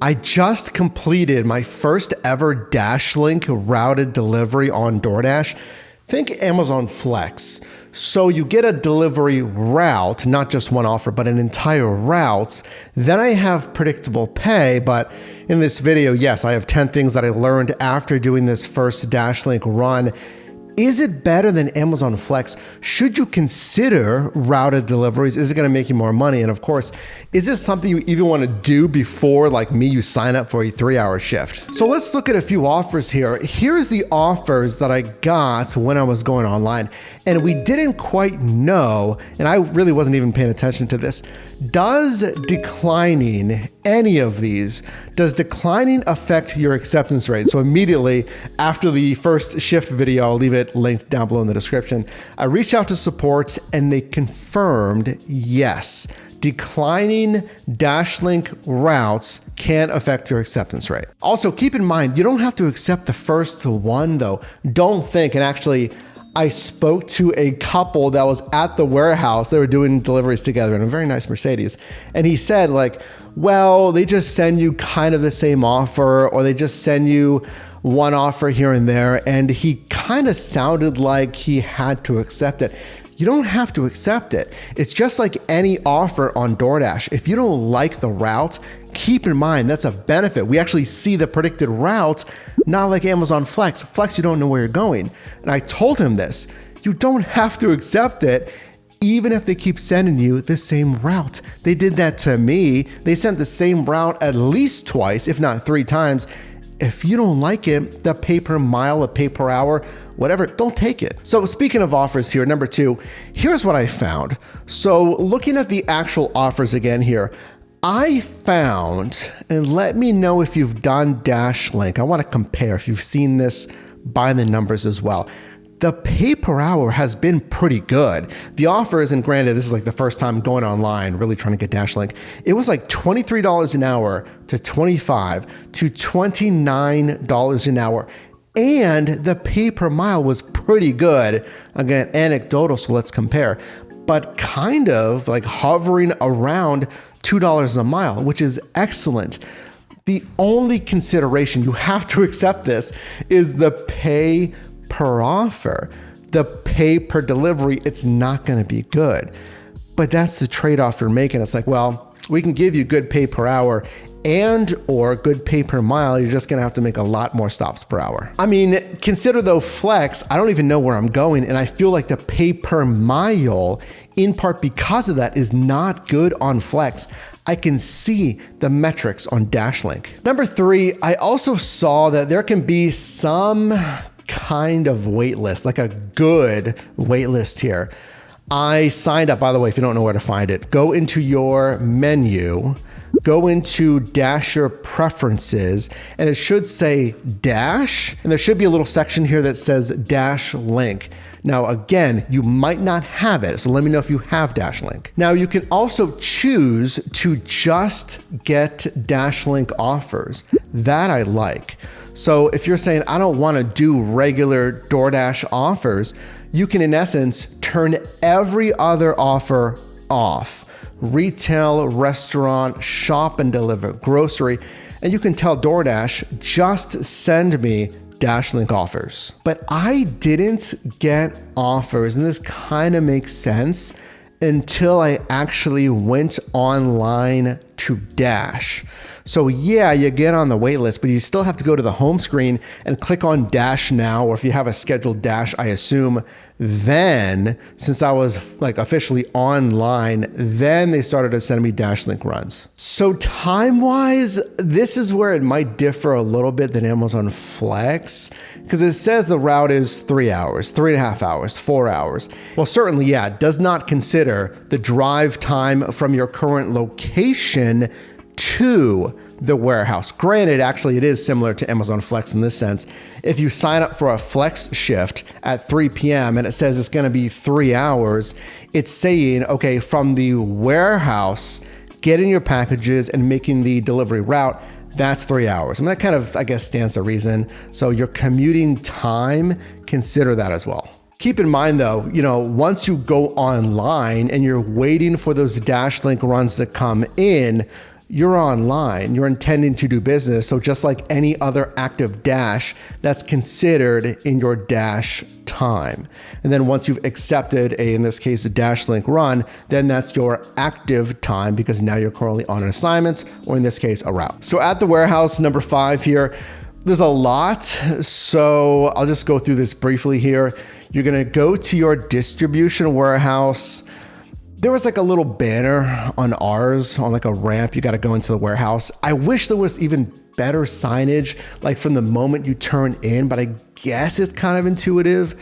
I just completed my first ever DashLink routed delivery on DoorDash. Think Amazon Flex. So you get a delivery route, not just one offer, but an entire route. Then I have predictable pay, but in this video, yes, I have 10 things that I learned after doing this first DashLink run. Is it better than Amazon Flex? Should you consider routed deliveries? Is it going to make you more money? And of course, is this something you even want to do before, like me, you sign up for a 3-hour shift? So let's look at a few offers here. Here's the offers that I got when I was going online. And we didn't quite know, and I really wasn't even paying attention to this. Does declining any of these, does declining affect your acceptance rate? So immediately after the first shift video, I'll leave it linked down below in the description, I reached out to support and they confirmed yes. Declining DashLink routes can affect your acceptance rate. Also, keep in mind, you don't have to accept the first one though. Don't think, and actually, I spoke to a couple that was at the warehouse. They were doing deliveries together in a very nice Mercedes. And he said like, well, they just send you kind of the same offer, or they just send you one offer here and there. And he kind of sounded like he had to accept it. You don't have to accept it. It's just like any offer on DoorDash. If you don't like the route, keep in mind that's a benefit. We actually see the predicted route, not like Amazon Flex. Flex, you don't know where you're going. And I told him this. You don't have to accept it, even if they keep sending you the same route. They did that to me. They sent the same route at least twice, if not 3 times. If you don't like it, the pay per mile, the pay per hour, whatever, don't take it. So speaking of offers here, number 2, here's what I found. So looking at the actual offers again here, I found, and let me know if you've done DashLink. I want to compare if you've seen this by the numbers as well. The pay per hour has been pretty good. The offers, and granted, this is like the first time going online, really trying to get DashLink. It was like $23 an hour to $25 to $29 an hour. And the pay per mile was pretty good. Again, anecdotal, so let's compare. But kind of like hovering around $2 a mile, which is excellent. The only consideration, you have to accept this, is the pay per offer. The pay per delivery, it's not going to be good. But that's the trade-off you're making. It's like, well, we can give you good pay per hour and or good pay per mile. You're just going to have to make a lot more stops per hour. I mean, consider though Flex, I don't even know where I'm going. And I feel like the pay per mile, in part because of that, is not good on Flex. I can see the metrics on DashLink. Number 3, I also saw that there can be some kind of wait list, like a good wait list here. I signed up, by the way, if you don't know where to find it, go into your menu, go into Dasher preferences, and it should say Dash, and there should be a little section here that says DashLink. Now, again, you might not have it, so let me know if you have DashLink. Now, you can also choose to just get DashLink offers. That I like. So if you're saying, I don't want to do regular DoorDash offers, you can, in essence, turn every other offer off. Retail, restaurant, shop and deliver, grocery, and you can tell DoorDash, just send me DashLink offers. But I didn't get offers, and this kind of makes sense, until I actually went online to Dash. So yeah, you get on the wait list, but you still have to go to the home screen and click on Dash now, or if you have a scheduled Dash, I assume, then since I was like officially online, then they started to send me DashLink runs. So time-wise, this is where it might differ a little bit than Amazon Flex, because it says the route is 3 hours, 3.5 hours, 4 hours. Well, certainly, yeah, it does not consider the drive time from your current location to the warehouse. Granted, actually, it is similar to Amazon Flex in this sense. If you sign up for a flex shift at 3 p.m. and it says it's going to be 3 hours, it's saying, okay, from the warehouse, getting your packages and making the delivery route, that's 3 hours. And that kind of, I guess, stands to reason. So your commuting time, consider that as well. Keep in mind though, once you go online and you're waiting for those DashLink runs to come in, you're online, you're intending to do business. So just like any other active dash, that's considered in your dash time. And then once you've accepted in this case, a DashLink run, then that's your active time because now you're currently on an assignment, or in this case, a route. So at the warehouse, number 5 here, there's a lot. So I'll just go through this briefly here. You're gonna go to your distribution warehouse. There was like a little banner on ours on like a ramp. You got to go into the warehouse. I wish there was even better signage, like from the moment you turn in, but I guess it's kind of intuitive.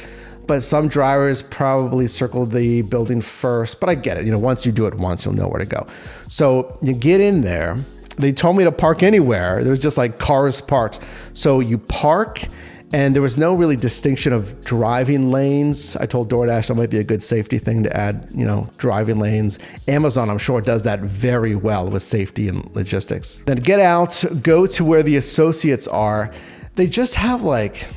But some drivers probably circle the building first, but I get it. You know, once you do it once, you'll know where to go. So you get in there. They told me to park anywhere. There was just like cars parked. So you park, and there was no really distinction of driving lanes. I told DoorDash that might be a good safety thing to add, you know, driving lanes. Amazon, I'm sure, does that very well with safety and logistics. Then get out, go to where the associates are. They just have like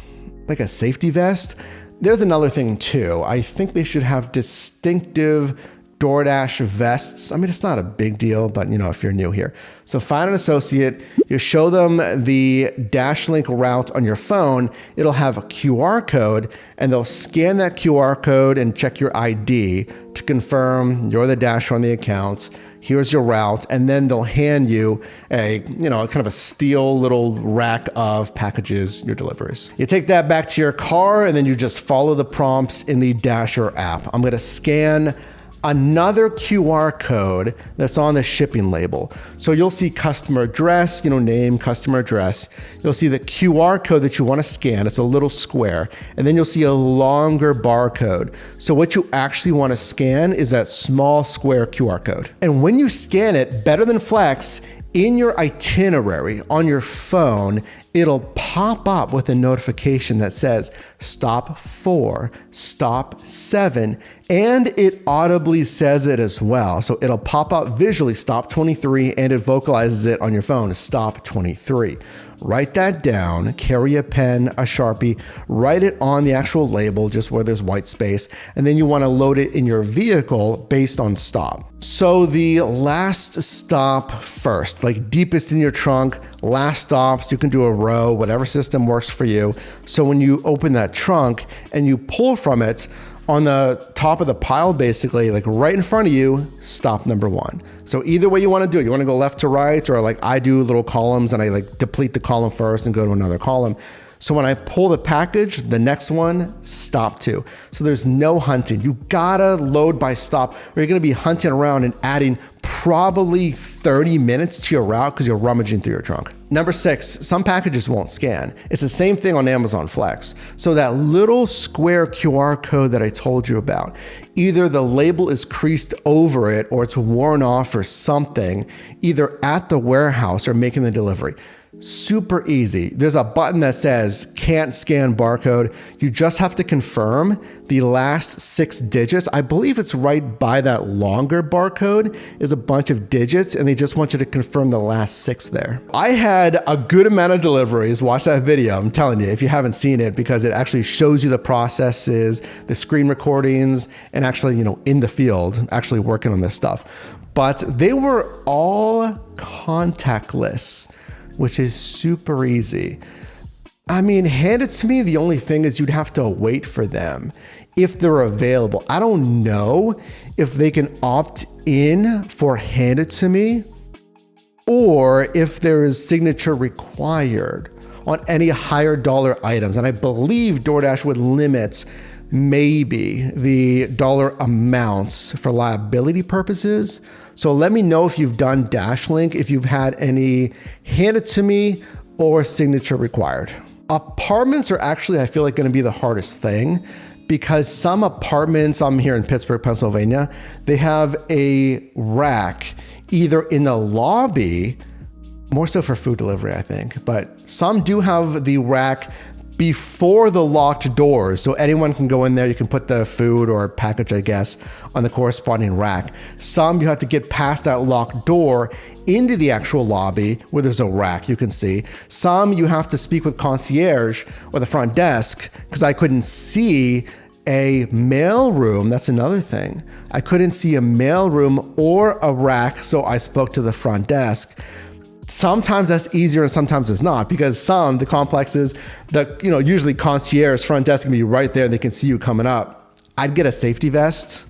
a safety vest. There's another thing too. I think they should have distinctive DoorDash vests. I mean, it's not a big deal, but you know, if you're new here. So find an associate, you show them the DashLink route on your phone. It'll have a QR code, and they'll scan that QR code and check your ID to confirm you're the Dasher on the account. Here's your route, and then they'll hand you a, you know, kind of a steel little rack of packages, your deliveries. You take that back to your car, and then you just follow the prompts in the Dasher app. I'm gonna scan another QR code that's on the shipping label. So you'll see customer address, you know, name, customer address. You'll see the QR code that you want to scan. It's a little square. And then you'll see a longer barcode. So what you actually want to scan is that small square QR code. And when you scan it, better than Flex, in your itinerary on your phone, it'll pop up with a notification that says stop 4, stop 7, and it audibly says it as well. So it'll pop up visually, stop 23, and it vocalizes it on your phone, stop 23. Write that down, carry a pen, a Sharpie, write it on the actual label, just where there's white space, and then you want to load it in your vehicle based on stop. So the last stop first, like deepest in your trunk, last stops, you can do a row, whatever system works for you. So when you open that trunk and you pull from it, on the top of the pile, basically, like right in front of you, stop number 1. So either way you want to do it, you want to go left to right, or like I do little columns and I like deplete the column first and go to another column. So when I pull the package, the next one, stop 2. So there's no hunting. You gotta load by stop, or you're gonna be hunting around and adding probably 30 minutes to your route because you're rummaging through your trunk. Number 6, some packages won't scan. It's the same thing on Amazon Flex. So that little square QR code that I told you about, either the label is creased over it or it's worn off or something, either at the warehouse or making the delivery. Super easy. There's a button that says can't scan barcode. You just have to confirm the last 6 digits. I believe it's right by that longer barcode is a bunch of digits, and they just want you to confirm the last 6 there. I had a good amount of deliveries. Watch that video. I'm telling you, if you haven't seen it, because it actually shows you the processes, the screen recordings, and actually, you know, in the field, actually working on this stuff. But they were all contactless, which is super easy. I mean, hand it to me. The only thing is you'd have to wait for them if they're available. I don't know if they can opt in for hand it to me or if there is signature required on any higher dollar items. And I believe DoorDash would limit maybe the dollar amounts for liability purposes. So let me know if you've done DashLink, if you've had any hand it to me or signature required. Apartments are actually, I feel like, going to be the hardest thing because some apartments, I'm here in Pittsburgh, Pennsylvania, they have a rack either in the lobby, more so for food delivery, I think, but some do have the rack before the locked doors. So anyone can go in there, you can put the food or package, I guess, on the corresponding rack. Some you have to get past that locked door into the actual lobby where there's a rack you can see. Some you have to speak with concierge or the front desk because I couldn't see a mailroom. That's another thing. I couldn't see a mailroom or a rack, so I spoke to the front desk. Sometimes that's easier and sometimes it's not, because the complexes, usually concierge front desk can be right there and they can see you coming up. I'd get a safety vest.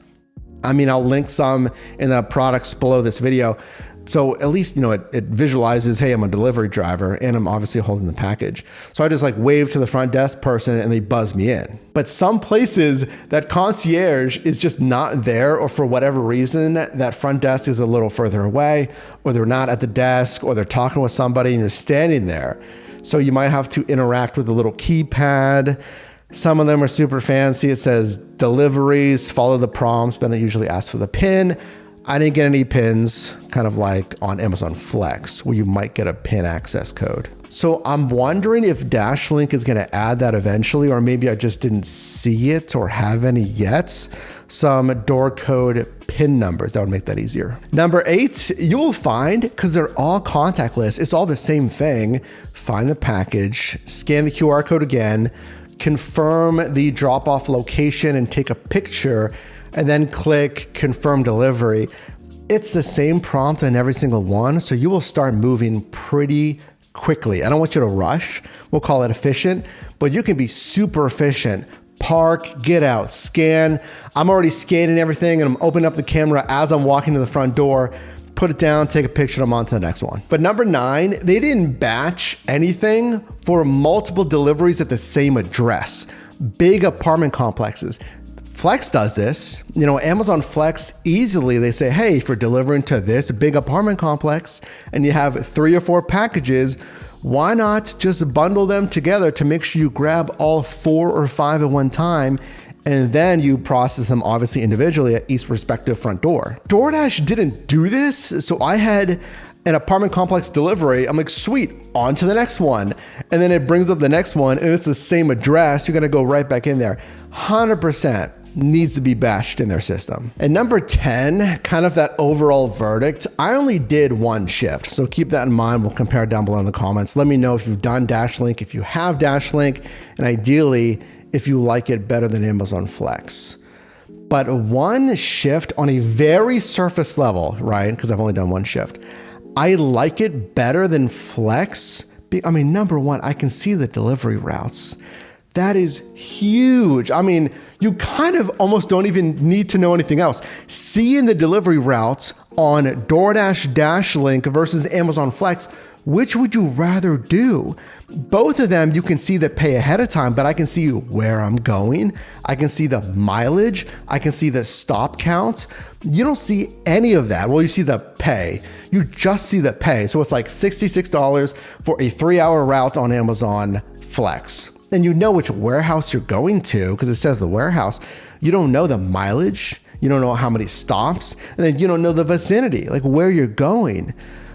I'll link some in the products below this video. So at least, it visualizes, hey, I'm a delivery driver and I'm obviously holding the package. So I just wave to the front desk person and they buzz me in. But some places that concierge is just not there, or for whatever reason, that front desk is a little further away, or they're not at the desk, or they're talking with somebody and you're standing there. So you might have to interact with a little keypad. Some of them are super fancy. It says deliveries, follow the prompts, but they usually ask for the PIN. I didn't get any pins, kind of like on Amazon Flex, where you might get a PIN access code. So I'm wondering if DashLink is going to add that eventually, or maybe I just didn't see it or have any yet. Some door code PIN numbers, that would make that easier. Number 8, you will find, because they're all contactless, it's all the same thing. Find the package, scan the QR code again, confirm the drop-off location and take a picture, and then click confirm delivery. It's the same prompt in every single one, so you will start moving pretty quickly. I don't want you to rush. We'll call it efficient, but you can be super efficient. Park, get out, scan. I'm already scanning everything and I'm opening up the camera as I'm walking to the front door. Put it down, take a picture, I'm on to the next one. But number 9, they didn't batch anything for multiple deliveries at the same address. Big apartment complexes. Flex does this. Amazon Flex easily, they say, hey, if you're delivering to this big apartment complex and you have 3 or 4 packages, why not just bundle them together to make sure you grab all 4 or 5 at one time, and then you process them obviously individually at each respective front door. DoorDash didn't do this, so I had an apartment complex delivery. I'm like, sweet, on to the next one. And then it brings up the next one and it's the same address. You're gonna go right back in there. 100%. Needs to be bashed in their system. And number 10, kind of that overall verdict, I only did 1 shift. So keep that in mind. We'll compare down below in the comments. Let me know if you've done DashLink, if you have DashLink, and ideally, if you like it better than Amazon Flex. But 1 shift on a very surface level, right? Because I've only done 1 shift. I like it better than Flex. Number 1, I can see the delivery routes. That is huge. You kind of almost don't even need to know anything else. Seeing the delivery routes on DoorDash DashLink versus Amazon Flex, which would you rather do? Both of them, you can see the pay ahead of time, but I can see where I'm going. I can see the mileage. I can see the stop counts. You don't see any of that. Well, you see the pay. You just see the pay. So it's like $66 for a 3-hour route on Amazon Flex. And you know which warehouse you're going to because it says the warehouse. You don't know the mileage. You don't know how many stops. And then you don't know the vicinity, like where you're going.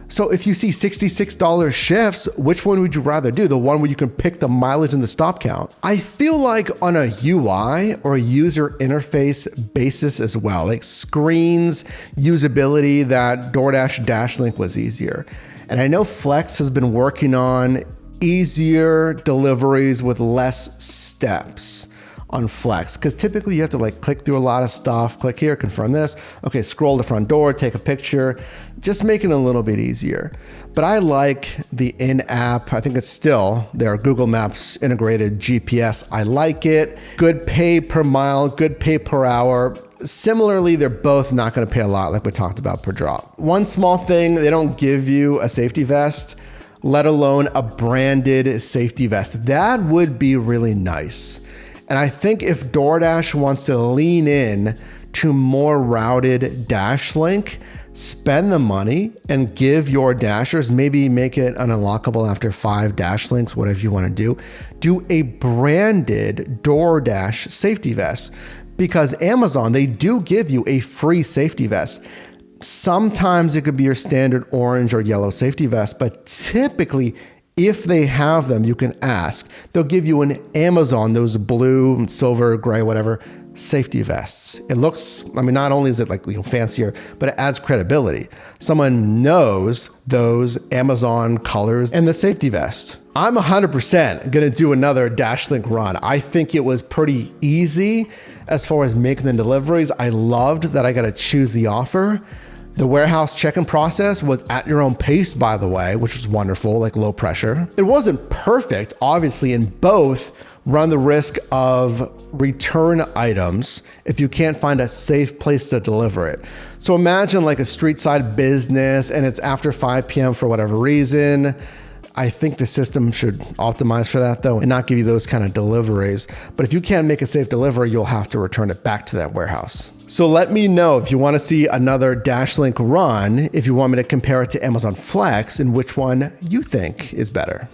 So if you see $66 shifts, which one would you rather do? The one where you can pick the mileage and the stop count? I feel like on a UI or a user interface basis as well, like screens, usability, that DoorDash DashLink was easier. And I know Flex has been working on easier deliveries with less steps on Flex, because typically you have to click through a lot of stuff, click here, confirm this, okay, scroll the front door, take a picture, just making it a little bit easier. But I like the in-app, I think it's still there, Google Maps integrated GPS, I like it. Good pay per mile, good pay per hour. Similarly, they're both not gonna pay a lot like we talked about per drop. One small thing, they don't give you a safety vest, let alone a branded safety vest. That would be really nice. And I think if DoorDash wants to lean in to more routed DashLink, spend the money and give your Dashers, maybe make it unlockable after 5 DashLinks, whatever you want to do a branded DoorDash safety vest. Because Amazon, they do give you a free safety vest. Sometimes it could be your standard orange or yellow safety vest, but typically, if they have them, you can ask. They'll give you an Amazon, those blue, silver, gray, whatever, safety vests. It looks, not only is it fancier, but it adds credibility. Someone knows those Amazon colors and the safety vest. I'm 100% going to do another DashLink run. I think it was pretty easy as far as making the deliveries. I loved that I got to choose the offer. The warehouse check-in process was at your own pace, by the way, which was wonderful, like low pressure. It wasn't perfect, obviously, in both run the risk of return items if you can't find a safe place to deliver it. So imagine like a street side business and it's after 5 p.m. for whatever reason. I think the system should optimize for that though and not give you those kind of deliveries. But if you can't make a safe delivery, you'll have to return it back to that warehouse. So let me know if you want to see another DashLink run, if you want me to compare it to Amazon Flex and which one you think is better.